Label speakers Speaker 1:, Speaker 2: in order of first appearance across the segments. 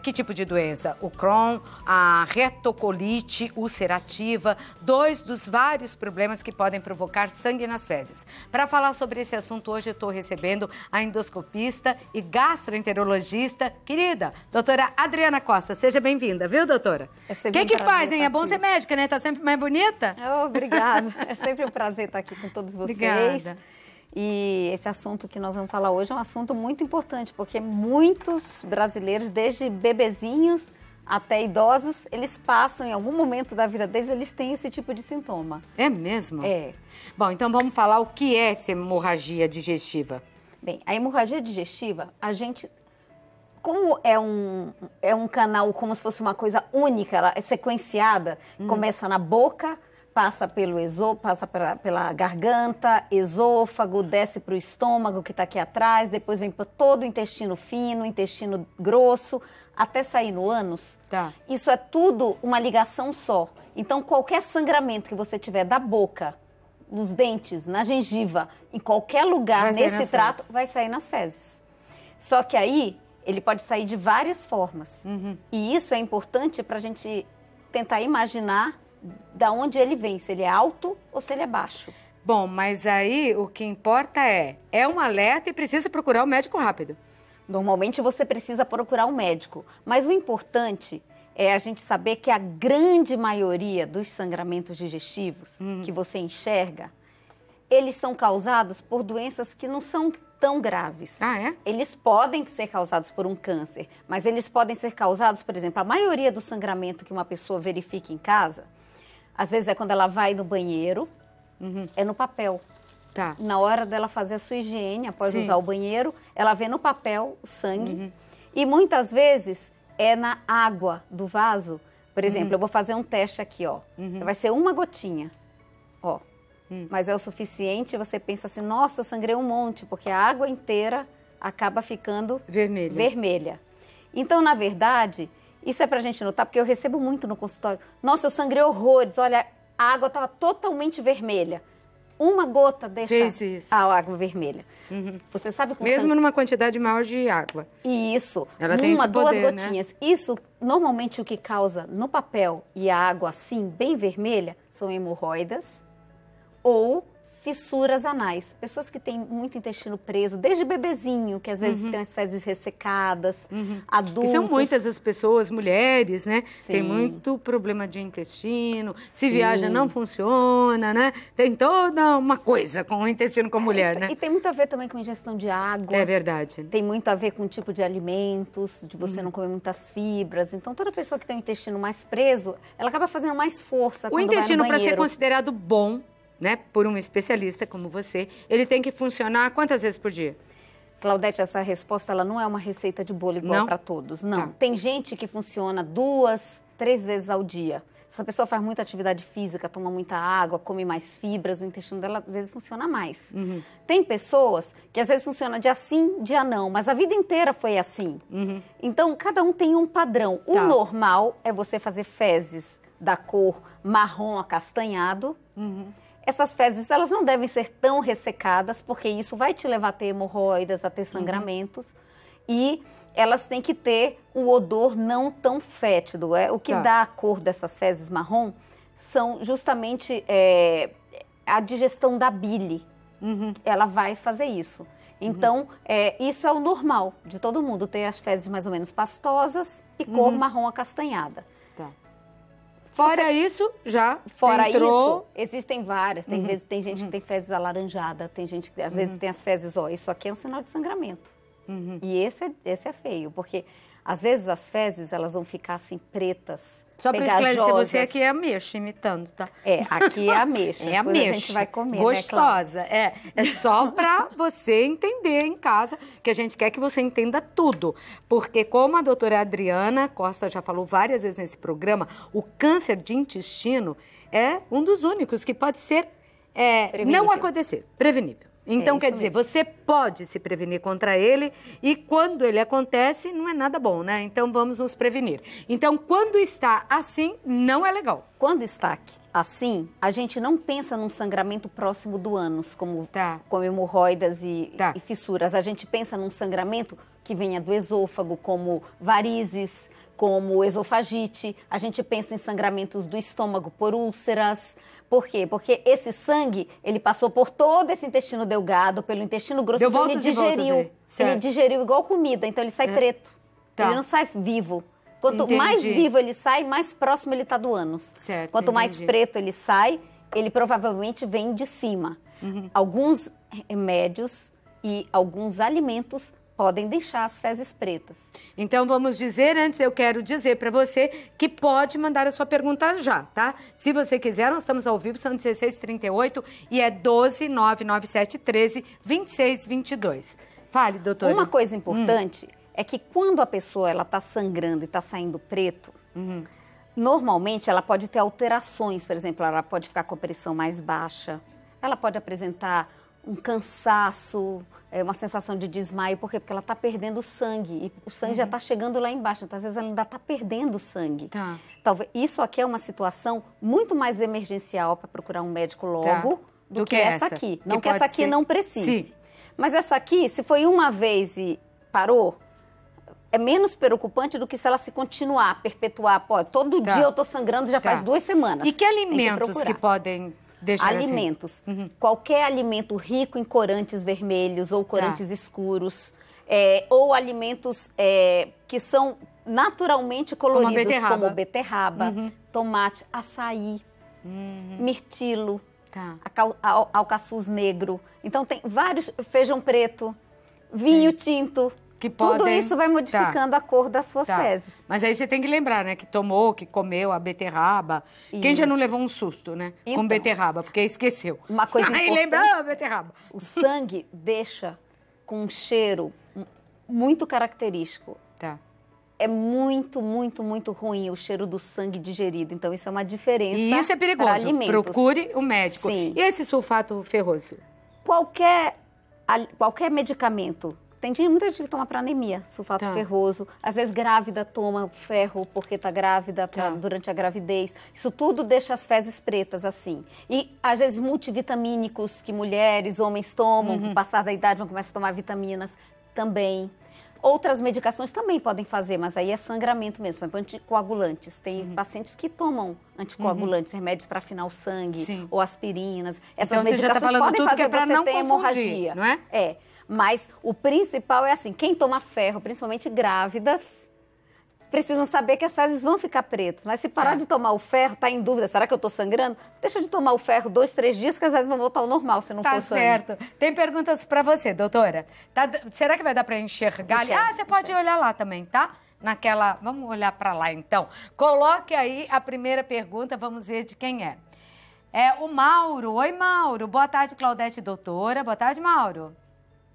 Speaker 1: que tipo de doença? O Crohn, a retocolite ulcerativa, 2 dos vários problemas que podem provocar sangue nas fezes. Para falar sobre esse assunto, hoje eu estou recebendo a endoscopista e gastroenterologista, querida, doutora Adriana Costa. Seja bem-vinda, viu, doutora? O que faz, hein? É bom ser médica, né? Tá sempre mais bonita?
Speaker 2: Obrigada. É sempre um prazer estar aqui com todos vocês.
Speaker 1: Obrigada.
Speaker 2: E esse assunto que nós vamos falar hoje é um assunto muito importante, porque muitos brasileiros, desde bebezinhos até idosos, eles passam, em algum momento da vida deles, eles têm esse tipo de sintoma.
Speaker 1: É mesmo?
Speaker 2: É.
Speaker 1: Bom, então vamos falar o que é essa hemorragia digestiva.
Speaker 2: Bem, a hemorragia digestiva, a gente... Como é um canal, como se fosse uma coisa única, ela é sequenciada, começa na boca, passa pelo passa pela garganta, esôfago, desce para o estômago que está aqui atrás, depois vem para todo o intestino fino, intestino grosso, até sair no ânus.
Speaker 1: Tá.
Speaker 2: Isso é tudo uma ligação só. Então, qualquer sangramento que você tiver da boca, nos dentes, na gengiva, em qualquer lugar nesse trato, vai sair nas fezes. Só que aí, ele pode sair de várias formas. E isso é importante para a gente tentar imaginar da onde ele vem, se ele é alto ou se ele é baixo.
Speaker 1: Bom, mas aí o que importa é um alerta e precisa procurar o médico rápido.
Speaker 2: Normalmente você precisa procurar um médico, mas o importante é a gente saber que a grande maioria dos sangramentos digestivos que você enxerga, eles são causados por doenças que não são tão graves.
Speaker 1: Ah, é?
Speaker 2: Eles podem ser causados por um câncer, mas eles podem ser causados, por exemplo, a maioria do sangramento que uma pessoa verifica em casa, às vezes é quando ela vai no banheiro, é no papel.
Speaker 1: Tá.
Speaker 2: Na hora dela fazer a sua higiene, após usar o banheiro, ela vê no papel o sangue. E muitas vezes é na água do vaso. Por exemplo, eu vou fazer um teste aqui, ó. Vai ser uma gotinha, ó. Mas é o suficiente, você pensa assim, nossa, eu sangrei um monte, porque a água inteira acaba ficando vermelha. Então, na verdade, isso é pra gente notar, porque eu recebo muito no consultório. Nossa, eu sangrei horrores, olha, a água estava totalmente vermelha. Uma gota deixa a água vermelha. Você sabe como
Speaker 1: mesmo numa quantidade maior de água.
Speaker 2: Isso.
Speaker 1: Ela tem esse poder,
Speaker 2: 2 gotinhas. Né? Isso, normalmente, o que causa no papel e a água assim, bem vermelha, são hemorroidas ou fissuras anais. Pessoas que têm muito intestino preso, desde bebezinho, que às vezes tem as fezes ressecadas, adultos.
Speaker 1: E são muitas as pessoas, mulheres, né? Sim. Tem muito problema de intestino, se viaja não funciona, né? Tem toda uma coisa com o intestino com a mulher, né?
Speaker 2: E tem muito a ver também com ingestão de água.
Speaker 1: É verdade.
Speaker 2: Tem muito a ver com o tipo de alimentos, de você não comer muitas fibras. Então, toda pessoa que tem o intestino mais preso, ela acaba fazendo mais força quando vai no banheiro.
Speaker 1: O intestino, para ser considerado bom, né, por um especialista como você, ele tem que funcionar quantas vezes por dia?
Speaker 2: Claudete, essa resposta ela não é uma receita de bolo igual para todos, não. Tá. Tem gente que funciona 2, 3 vezes ao dia. Se a pessoa faz muita atividade física, toma muita água, come mais fibras, o intestino dela às vezes funciona mais. Tem pessoas que às vezes funciona dia sim, dia não, mas a vida inteira foi assim. Então, cada um tem um padrão. O normal é você fazer fezes da cor marrom acastanhado. Essas fezes, elas não devem ser tão ressecadas, porque isso vai te levar a ter hemorroidas, a ter sangramentos. E elas têm que ter um odor não tão fétido. O que dá a cor dessas fezes marrom são justamente a digestão da bile. Ela vai fazer isso. Então, isso é o normal de todo mundo, ter as fezes mais ou menos pastosas e cor marrom acastanhada.
Speaker 1: Fora isso, já
Speaker 2: Fora
Speaker 1: entrou...
Speaker 2: isso, existem várias. Tem gente que tem fezes alaranjadas, tem gente que às vezes tem as fezes, ó, isso aqui é um sinal de sangramento. E esse é feio, porque às vezes as fezes, elas vão ficar assim pretas,
Speaker 1: só para esclarecer, você aqui é ameixa, imitando, tá?
Speaker 2: Aqui é ameixa.
Speaker 1: É ameixa.
Speaker 2: A gente vai comer,
Speaker 1: gostosa,
Speaker 2: né,
Speaker 1: é só para você entender em casa, que a gente quer que você entenda tudo. Porque como a doutora Adriana Costa já falou várias vezes nesse programa, o câncer de intestino é um dos únicos que pode ser, não acontecer, prevenível. Então, quer dizer, você pode se prevenir contra ele e quando ele acontece, não é nada bom, né? Então, vamos nos prevenir. Então, quando está assim, não é legal.
Speaker 2: Quando está assim, a gente não pensa num sangramento próximo do ânus, como hemorroidas e fissuras. A gente pensa num sangramento que venha do esôfago, como varizes, como esofagite. A gente pensa em sangramentos do estômago por úlceras. Por quê? Porque esse sangue, ele passou por todo esse intestino delgado, pelo intestino grosso, então ele digeriu. Ele digeriu igual comida, então ele sai preto. Ele não sai vivo. Quanto mais vivo ele sai, mais próximo ele está do ânus. Quanto mais preto ele sai, ele provavelmente vem de cima. Alguns remédios e alguns alimentos podem deixar as fezes pretas.
Speaker 1: Então, vamos dizer, antes eu quero dizer para você que pode mandar a sua pergunta já, tá? Se você quiser, nós estamos ao vivo, são 16h38 e é 12-997-13-2622. Fale, doutora.
Speaker 2: Uma coisa importante é que quando a pessoa está sangrando e está saindo preto, normalmente ela pode ter alterações, por exemplo, ela pode ficar com a pressão mais baixa, ela pode apresentar um cansaço, uma sensação de desmaio, por quê? Porque ela está perdendo sangue, e o sangue já está chegando lá embaixo, então às vezes ela ainda está perdendo sangue. Talvez, isso aqui é uma situação muito mais emergencial para procurar um médico logo do que essa aqui. Não que essa aqui não precise. Mas essa aqui, se foi uma vez e parou, é menos preocupante do que se ela se continuar, perpetuar. Pô, todo dia eu estou sangrando já faz 2 semanas.
Speaker 1: E que alimentos que podem deixar
Speaker 2: alimentos. Qualquer alimento rico em corantes vermelhos ou corantes escuros, ou alimentos que são naturalmente coloridos, como beterraba, tomate, açaí, mirtilo, alcaçuz negro. Então tem vários, feijão preto, vinho tinto. Tudo isso vai modificando a cor das suas fezes.
Speaker 1: Mas aí você tem que lembrar, né? Que comeu a beterraba. Isso. Quem já não levou um susto, né? Então, com beterraba, porque esqueceu.
Speaker 2: Uma coisa importante.
Speaker 1: Aí lembrou a beterraba.
Speaker 2: O sangue deixa com um cheiro muito característico. É muito, muito, muito ruim o cheiro do sangue digerido. Então, isso é uma diferença.
Speaker 1: E isso é perigoso. Procure um médico. Sim. E esse sulfato ferroso?
Speaker 2: Qualquer medicamento. Tem muita gente que toma para anemia, sulfato ferroso. Às vezes grávida toma ferro porque está grávida durante a gravidez. Isso tudo deixa as fezes pretas assim. E às vezes multivitamínicos que mulheres, homens tomam, com o passar da idade vão começar a tomar vitaminas também. Outras medicações também podem fazer, mas aí é sangramento mesmo, por exemplo, anticoagulantes. Tem pacientes que tomam anticoagulantes, remédios para afinar o sangue, ou aspirinas. Essas medicações
Speaker 1: você já tá falando
Speaker 2: podem
Speaker 1: tudo
Speaker 2: fazer
Speaker 1: que é para
Speaker 2: você
Speaker 1: não
Speaker 2: ter
Speaker 1: confundir,
Speaker 2: hemorragia.
Speaker 1: Não é?
Speaker 2: Mas o principal é assim, quem toma ferro, principalmente grávidas, precisam saber que as fezes vão ficar pretas. Mas se parar de tomar o ferro, tá em dúvida, será que eu tô sangrando? Deixa de tomar o ferro 2, 3 dias, que as vezes vão voltar ao normal, se não for sangue. Tá
Speaker 1: certo. Tem perguntas para você, doutora. Será que vai dar para enxergar ali? Você pode olhar lá também, tá? Vamos olhar para lá, então. Coloque aí a primeira pergunta, vamos ver de quem é. É o Mauro. Oi, Mauro. Boa tarde, Claudete, doutora. Boa tarde, Mauro.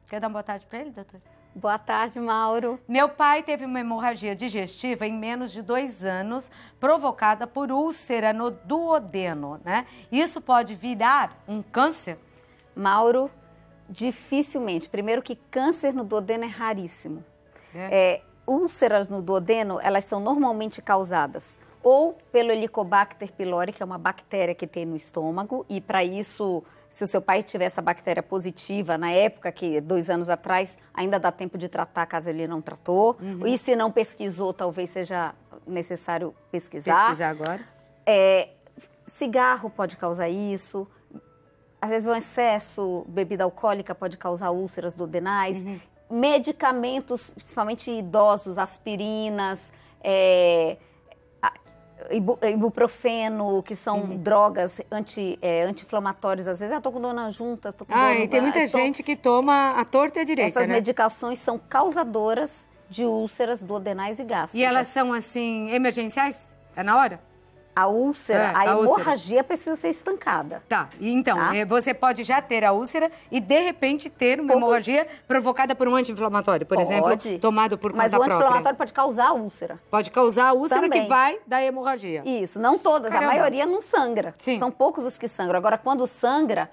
Speaker 1: Quer dar uma boa tarde para ele, doutora?
Speaker 2: Boa tarde, Mauro.
Speaker 1: Meu pai teve uma hemorragia digestiva em menos de 2 anos, provocada por úlcera no duodeno, né? Isso pode virar um câncer?
Speaker 2: Mauro, dificilmente. Primeiro que câncer no duodeno é raríssimo. Úlceras no duodeno, elas são normalmente causadas ou pelo Helicobacter pylori, que é uma bactéria que tem no estômago, e para isso, se o seu pai tiver essa bactéria positiva, na época, que 2 anos atrás, ainda dá tempo de tratar caso ele não tratou, e se não pesquisou, talvez seja necessário pesquisar.
Speaker 1: Pesquisar agora.
Speaker 2: Cigarro pode causar isso, às vezes o excesso, bebida alcoólica pode causar úlceras duodenais, medicamentos, principalmente idosos, aspirinas, ibuprofeno, que são drogas anti-inflamatórias. Às vezes, estou com dor na junta, estou com dor no...
Speaker 1: E tem muita gente que toma a torta e a direita,
Speaker 2: Essas medicações são causadoras de úlceras duodenais e gástricas.
Speaker 1: E elas são, assim, emergenciais? É na hora?
Speaker 2: A úlcera, a hemorragia precisa ser estancada.
Speaker 1: Então, você pode já ter a úlcera e, de repente, ter uma hemorragia provocada por um anti-inflamatório, por exemplo, tomado por conta própria.
Speaker 2: Mas o anti-inflamatório pode causar a úlcera.
Speaker 1: Pode causar a úlcera também, que vai dar hemorragia.
Speaker 2: Isso, não todas, a maioria não sangra. São poucos os que sangram. Agora, quando sangra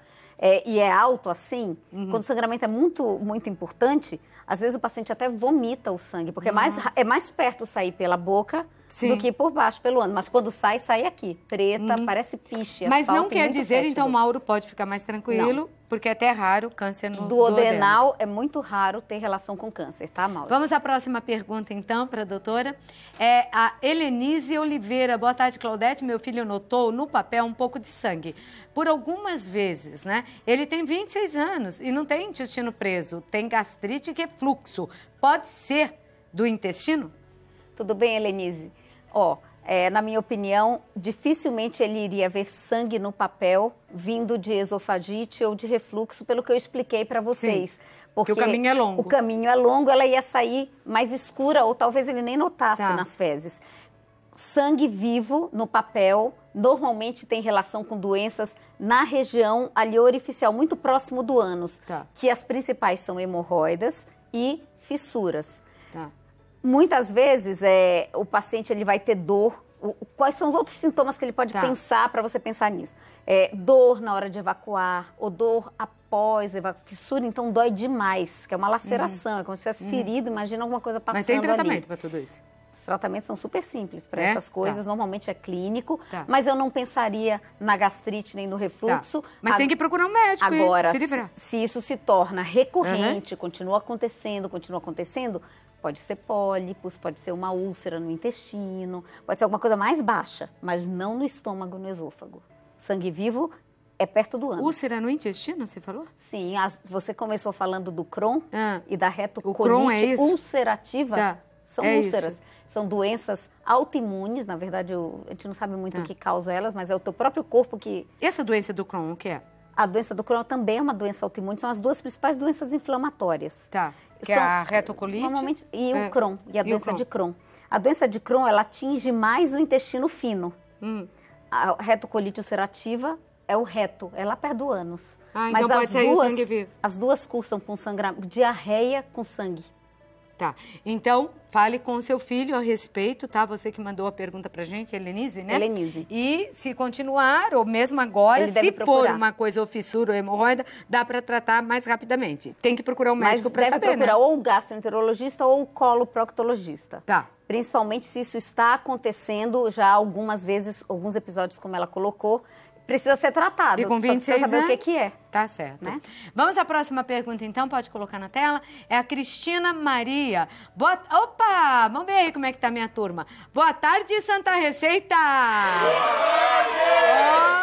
Speaker 2: e é alto assim, quando o sangramento é muito, muito importante, Às vezes o paciente até vomita o sangue, porque é mais perto sair pela boca do que por baixo, pelo ânus. Mas quando sai, sai aqui, preta, parece piche.
Speaker 1: Mas não quer dizer, então, Mauro pode ficar mais tranquilo, porque é até raro câncer no
Speaker 2: duodenal. É muito raro ter relação com câncer, tá, Mauro?
Speaker 1: Vamos à próxima pergunta, então, para a doutora. É a Helenise Oliveira. Boa tarde, Claudete. Meu filho notou no papel um pouco de sangue. Por algumas vezes, né? Ele tem 26 anos e não tem intestino preso, tem gastrite que é fluxo. Pode ser do intestino?
Speaker 2: Tudo bem, Helenise? Na minha opinião, dificilmente ele iria ver sangue no papel vindo de esofagite ou de refluxo, pelo que eu expliquei para vocês. Sim,
Speaker 1: porque o caminho é longo.
Speaker 2: O caminho é longo, ela ia sair mais escura ou talvez ele nem notasse nas fezes. Sangue vivo no papel normalmente tem relação com doenças na região ali orificial, muito próximo do ânus, que as principais são hemorroidas e fissuras. Muitas vezes o paciente ele vai ter dor. Quais são os outros sintomas que ele pode pensar para você pensar nisso? Dor na hora de evacuar, ou dor após fissura, então dói demais, que é uma laceração, é como se tivesse ferido, imagina alguma coisa passando ali.
Speaker 1: Mas tem tratamento para tudo isso?
Speaker 2: Os tratamentos são super simples para essas coisas, normalmente é clínico, mas eu não pensaria na gastrite nem no refluxo.
Speaker 1: Mas tem que procurar um médico.
Speaker 2: Agora, se isso se torna recorrente, continua acontecendo, pode ser pólipos, pode ser uma úlcera no intestino, pode ser alguma coisa mais baixa, mas não no estômago, no esôfago. Sangue vivo é perto do ânus.
Speaker 1: Úlcera no intestino, você falou?
Speaker 2: Sim, você começou falando do Crohn e da retocolite ulcerativa. São úlceras. Isso. São doenças autoimunes, na verdade a gente não sabe muito o que causa elas, mas é o teu próprio corpo que...
Speaker 1: Essa doença do Crohn, o que é?
Speaker 2: A doença do Crohn também é uma doença autoimune, são as duas principais doenças inflamatórias.
Speaker 1: Que é a retocolite?
Speaker 2: Normalmente, e o Crohn, e a doença de Crohn. A doença de Crohn, ela atinge mais o intestino fino. A retocolite ulcerativa é o reto, é lá perto do ânus.
Speaker 1: Mas então pode sair o sangue vivo.
Speaker 2: As duas cursam com sangramento, diarreia com sangue.
Speaker 1: Então, fale com o seu filho a respeito, tá? Você que mandou a pergunta pra gente, Helenise, né?
Speaker 2: Helenise.
Speaker 1: E se continuar, ou mesmo agora, se for uma coisa ou fissura ou hemorroida, dá pra tratar mais rapidamente. Tem que procurar um médico pra saber, né?
Speaker 2: Deve procurar ou o gastroenterologista ou o coloproctologista. Principalmente se isso está acontecendo já algumas vezes, alguns episódios, como ela colocou, precisa ser tratado.
Speaker 1: E com 26 anos,
Speaker 2: saber o que é.
Speaker 1: Tá certo. Né? Vamos à próxima pergunta, então. Pode colocar na tela. É a Cristina Maria. Opa! Vamos ver aí como é que tá a minha turma. Boa tarde, Santa Receita!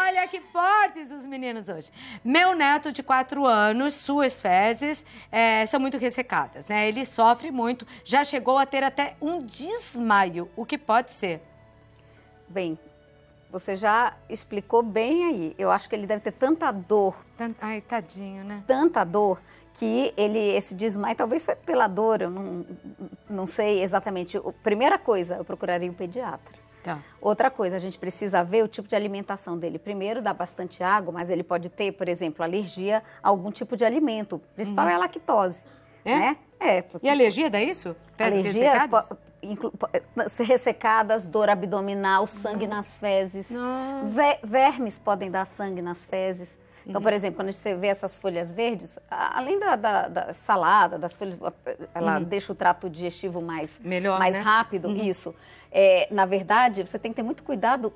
Speaker 1: Olha que fortes os meninos hoje. Meu neto de 4 anos, suas fezes são muito ressecadas, né? Ele sofre muito. Já chegou a ter até um desmaio. O que pode ser?
Speaker 2: Bem, você já explicou bem aí. Eu acho que ele deve ter tanta dor.
Speaker 1: Ai, tadinho, né?
Speaker 2: Tanta dor que esse desmaio talvez foi pela dor, eu não sei exatamente. Primeira coisa, eu procuraria um pediatra. Outra coisa, a gente precisa ver o tipo de alimentação dele. Primeiro, dá bastante água, mas ele pode ter, por exemplo, alergia a algum tipo de alimento. O principal é a lactose. Né?
Speaker 1: E alergia dá isso? Fezes ressecadas?
Speaker 2: Ressecadas, dor abdominal, sangue nas fezes. Vermes podem dar sangue nas fezes. Então, por exemplo, quando você vê essas folhas verdes, além da salada, das folhas, ela deixa o trato digestivo mais rápido. Isso. Na verdade, você tem que ter muito cuidado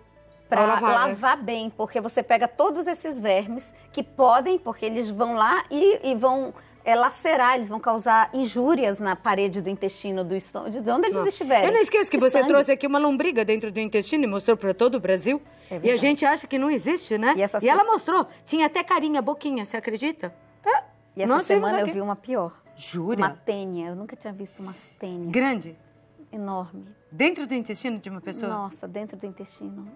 Speaker 2: para lavar bem, porque você pega todos esses vermes que podem, porque eles vão lá e vão... lacerar, eles vão causar injúrias na parede do intestino, do estômago, de onde eles estiverem.
Speaker 1: Eu não esqueço que você trouxe aqui uma lombriga dentro do intestino e mostrou para todo o Brasil. E a gente acha que não existe, né? E ela mostrou. Tinha até carinha, boquinha, você acredita?
Speaker 2: E essa semana eu vi uma pior.
Speaker 1: Jura?
Speaker 2: Uma tênia. Eu nunca tinha visto uma tênia.
Speaker 1: Grande?
Speaker 2: Enorme.
Speaker 1: Dentro do intestino de uma pessoa?
Speaker 2: Nossa, dentro do intestino.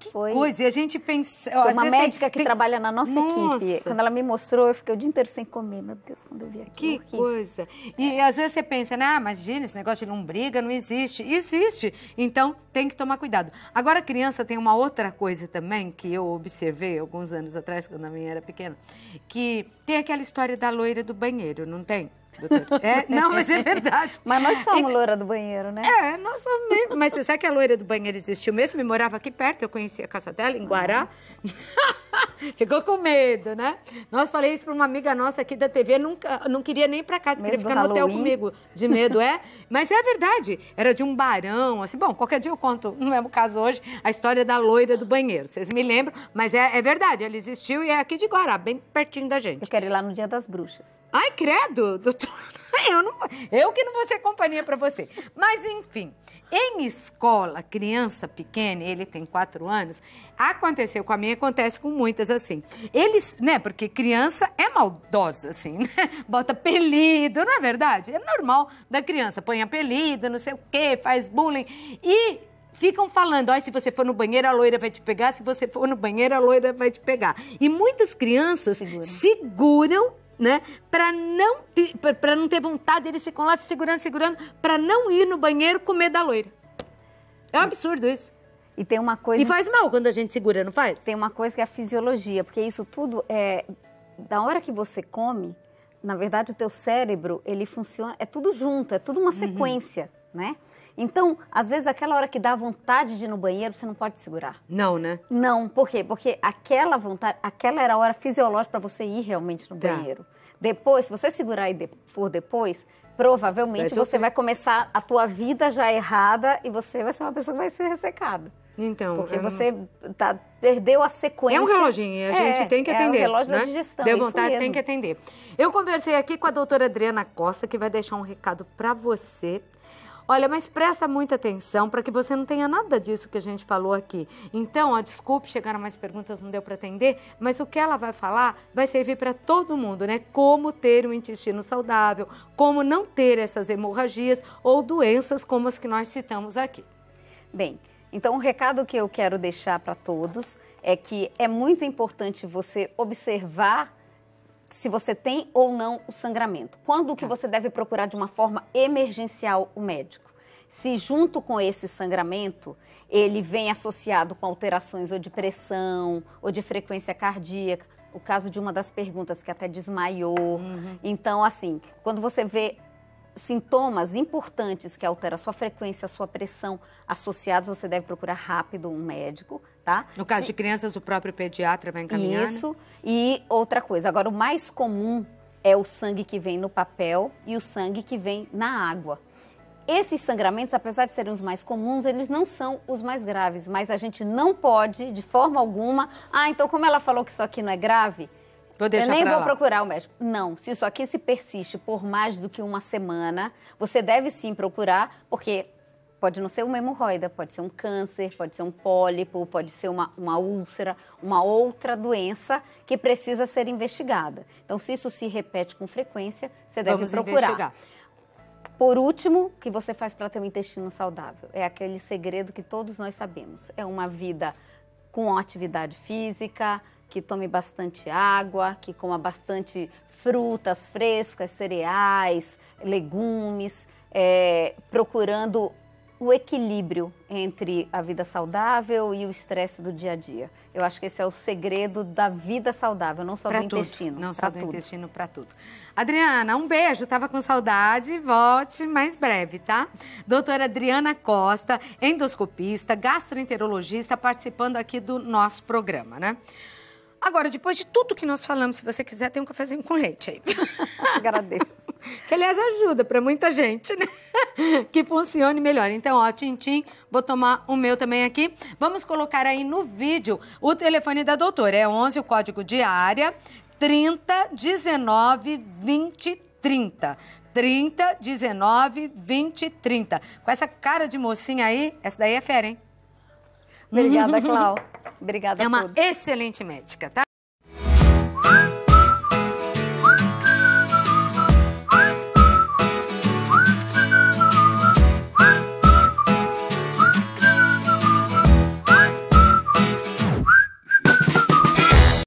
Speaker 1: Que coisa, e a gente pensa...
Speaker 2: Foi uma médica que trabalha na nossa equipe. Quando ela me mostrou, eu fiquei o dia inteiro sem comer. Meu Deus, quando eu vi aquilo.
Speaker 1: Que coisa. E às vezes você pensa, né? Imagina, esse negócio de lombriga não existe. Existe. Então, tem que tomar cuidado. Agora, a criança tem uma outra coisa também, que eu observei alguns anos atrás, quando a minha era pequena, que tem aquela história da loira do banheiro, não tem? doutora. Não, mas é verdade.
Speaker 2: Mas nós somos loira do banheiro, né?
Speaker 1: Nós somos mesmo. Mas você sabe que a loira do banheiro existiu mesmo? E morava aqui perto, eu conhecia a casa dela, em Guará. Ficou com medo, né? Nós falei isso para uma amiga nossa aqui da TV, não queria nem ir para casa, queria ficar no hotel comigo, de medo, Mas é verdade, era de um barão, assim, bom, qualquer dia eu conto, no mesmo caso hoje, a história da loira do banheiro, vocês me lembram, mas é verdade, ela existiu e é aqui de Guará, bem pertinho da gente.
Speaker 2: Eu quero ir lá no Dia das Bruxas.
Speaker 1: Ai, credo, doutor, eu que não vou ser companhia para você. Mas, enfim, em escola, criança pequena, ele tem 4 anos, aconteceu com a minha, acontece com muitas, assim. Eles, né, porque criança é maldosa, assim, né? Bota apelido, não é verdade? É normal da criança, põe apelido, não sei o quê, faz bullying e ficam falando, se você for no banheiro, a loira vai te pegar, se você for no banheiro, a loira vai te pegar. E muitas crianças seguram, né, para não ter vontade, eles ficam lá se segurando, para não ir no banheiro com medo da loira. É um absurdo isso.
Speaker 2: E tem uma coisa...
Speaker 1: E faz mal quando a gente segura, não faz?
Speaker 2: Tem uma coisa que é a fisiologia, porque isso tudo da hora que você come, na verdade o teu cérebro, ele funciona, é tudo junto, é tudo uma sequência, né? Então, às vezes, aquela hora que dá vontade de ir no banheiro, você não pode segurar.
Speaker 1: Não, né?
Speaker 2: Não, por quê? Porque aquela vontade, aquela era a hora fisiológica para você ir realmente no banheiro. Depois, se você segurar e for depois, provavelmente você vai começar a tua vida já errada e você vai ser uma pessoa que vai ser ressecada.
Speaker 1: Então,
Speaker 2: porque você perdeu a sequência.
Speaker 1: É um reloginho e a gente tem que atender.
Speaker 2: É o relógio
Speaker 1: né?
Speaker 2: da digestão.
Speaker 1: Deu vontade, tem que atender. Eu conversei aqui com a doutora Adriana Costa, que vai deixar um recado para você. Olha, mas presta muita atenção para que você não tenha nada disso que a gente falou aqui. Então, desculpe, chegaram mais perguntas, não deu para atender, mas o que ela vai falar vai servir para todo mundo, né? Como ter um intestino saudável, como não ter essas hemorragias ou doenças como as que nós citamos aqui.
Speaker 2: Bem, então o recado que eu quero deixar para todos é que é muito importante você observar se você tem ou não o sangramento. Quando que você deve procurar de uma forma emergencial o médico? Se junto com esse sangramento, ele vem associado com alterações ou de pressão, ou de frequência cardíaca, o caso de uma das perguntas que até desmaiou. Então, assim, quando você vê sintomas importantes que alteram a sua frequência, a sua pressão associados, você deve procurar rápido um médico, tá?
Speaker 1: No caso de crianças, o próprio pediatra vai encaminhar,
Speaker 2: Isso, né? E outra coisa, agora o mais comum é o sangue que vem no papel e o sangue que vem na água. Esses sangramentos, apesar de serem os mais comuns, eles não são os mais graves, mas a gente não pode, de forma alguma, então como ela falou que isso aqui não é grave, eu nem vou procurar o médico. Não, se isso aqui se persiste por mais do que uma semana, você deve sim procurar, porque pode não ser uma hemorroida, pode ser um câncer, pode ser um pólipo, pode ser uma úlcera, uma outra doença que precisa ser investigada. Então, se isso se repete com frequência, você deve procurar. Investigar. Por último, o que você faz para ter um intestino saudável? É aquele segredo que todos nós sabemos. É uma vida com atividade física, que tome bastante água, que coma bastante frutas frescas, cereais, legumes, procurando o equilíbrio entre a vida saudável e o estresse do dia a dia. Eu acho que esse é o segredo da vida saudável, não só do intestino.
Speaker 1: Não só do intestino, para tudo. Adriana, um beijo, tava com saudade, volte mais breve, tá? Doutora Adriana Costa, endoscopista, gastroenterologista, participando aqui do nosso programa, né? Agora, depois de tudo que nós falamos, se você quiser, tem um cafezinho com leite aí.
Speaker 2: Agradeço.
Speaker 1: Que, aliás, ajuda para muita gente, né? Que funcione melhor. Então, tintim, vou tomar o meu também aqui. Vamos colocar aí no vídeo o telefone da doutora. É 11, o código de área, 30 19 20 30. 30 19 20 30. Com essa cara de mocinha aí, essa daí é fera, hein?
Speaker 2: Obrigada, Clau. Obrigada a todos.
Speaker 1: É uma excelente médica, tá?